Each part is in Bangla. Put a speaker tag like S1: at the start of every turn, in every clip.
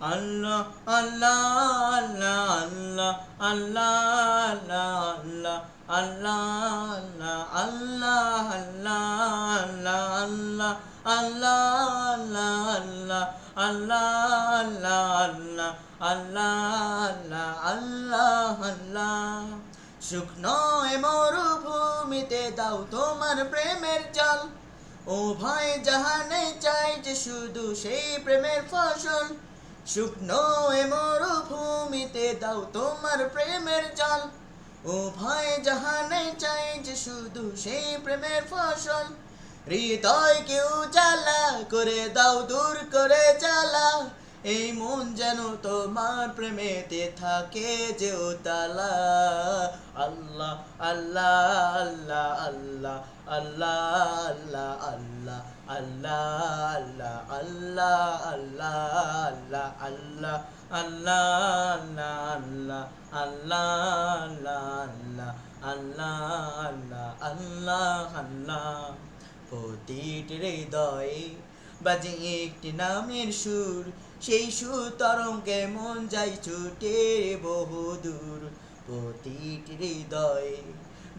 S1: আল্লাহ আল্লাহ আল্লাহ আল্লাহ আল্লাহ আল্লাহ আল্লাহ আল্লাহ আল্লাহ আল্লাহ আল্লাহ আল্লাহ আল্লাহ শুকনো এ মরুভূমিতে দাও তোমার প্রেমের জল ও ভাই জাহানে চাই যে শুধু সেই প্রেমের ফসল শুকনো এ মরুভূমিতে দাও তোমার প্রেমের জল ও ভাই জাহানে চাই যে শুধু সেই প্রেমের ফসল হৃদয়কে উজালা করে দাও দূর করে জ্বালা এই মন যেন তোমার প্রেমেতে থাকে যে উতালা আল্লাহ আল্লাহ আল্লাহ আল্লাহ আল্লাহ আল্লাহ আল্লাহ আল্লাহ আল্লাহ আল্লাহ আল্লাহ আল্লাহ আল্লাহ আল্লাহ আল্লাহ আল্লাহ আল্লাহ আল্লাহ প্রতিটি হৃদয়ে বাজে একটি নামের সুর সেই সুর তরঙ্গে মন যাই ছুটে বহুদূর প্রতিটি হৃদয়ে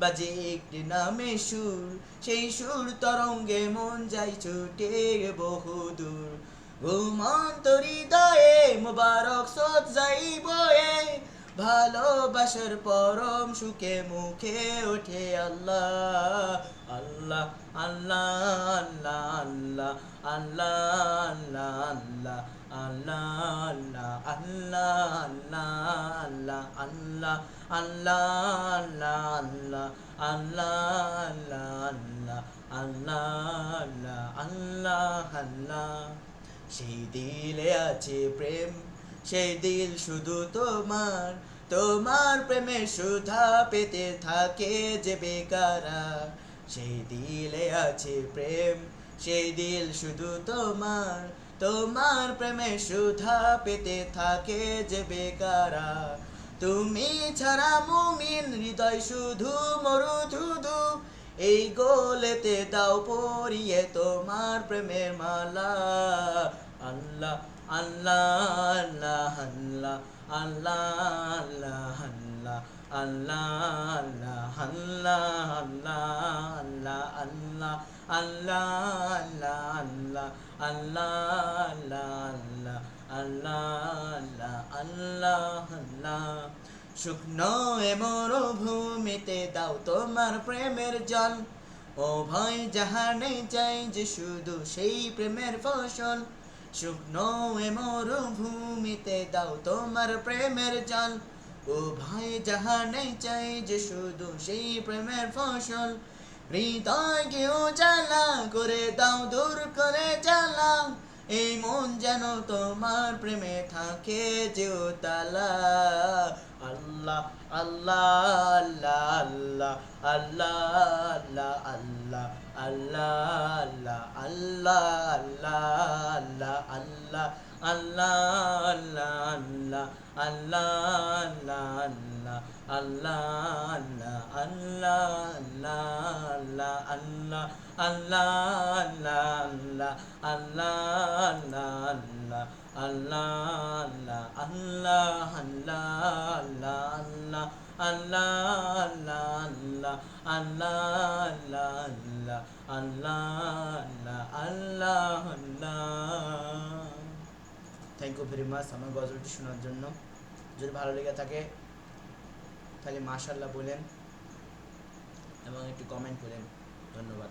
S1: বাজে একটি নামের সুর সেই সুর তরঙ্গে মন যাই ছুটে বহুদূর ঘুমন্ত হৃদয়ে মুবারক স্রোত যাই বয়ে ভালোবাসার পরম সুখে মুখে ওঠে আল্লাহ আল্লাহ আল্লাহ আল্লাহ আল্লাহ আল্লাহ আল্লাহ আল্লাহ আল্লাহ আল্লাহ আল্লাহ আল্লাহ আল্লাহ আল্লাহ আল্লাহ সেই দিলে আছে প্রেম সেই দিল শুধু তোমার তোমার প্রেমে সুধা পেতে থাকে যে বেকারা সেই দিলে আছে প্রেম সেই দিল শুধু তোমার তোমার প্রেমে সুধা পেতে থাকে যে বেকারা তুমি ছাড়া মুমিন হৃদয় শুধু মরুধুধু এই গোলেতে দাও পরিয়ে তোমার প্রেমের মালা আল্লাহ আল্লাহ আল্লাহ আল্লাহ আল্লাহ আল্লাহ আল্লাহ আল্লাহ আল্লাহ আল্লাহ আল্লাহ আল্লাহ শুকনো এ মরুভূমিতে দাও তোমার প্রেমের জল ও ভয় জাহানে চাই যে শুধু সেই প্রেমের ফসল শুকনো এ মরুভূমিতে দাও তোমার প্রেমের জল ও ভয় জাহানে চাই যে শুধু সেই প্রেমের ফসল হৃদয়কে উজালা করে দাও দূর করে জ্বালা এই মন যেন তোমার প্রেমে থাকে যে উতালা আল্লাহ আল্লাহ আল্লাহ আল্লাহ আল্লাহ আল্লাহ আল্লাহ আল্লাহ আল্লাহ আল্লাহ আল্লাহ আল্লাহ আল্লাহ আল্লাহ আল্লাহ থ্যাংক ইউ ভেরি মাচ আমার গজলটি শোনার জন্য। যদি ভালো লেগে থাকে তাহলে মাশাআল্লাহ বলেন এবং একটু কমেন্ট করেন। ধন্যবাদ।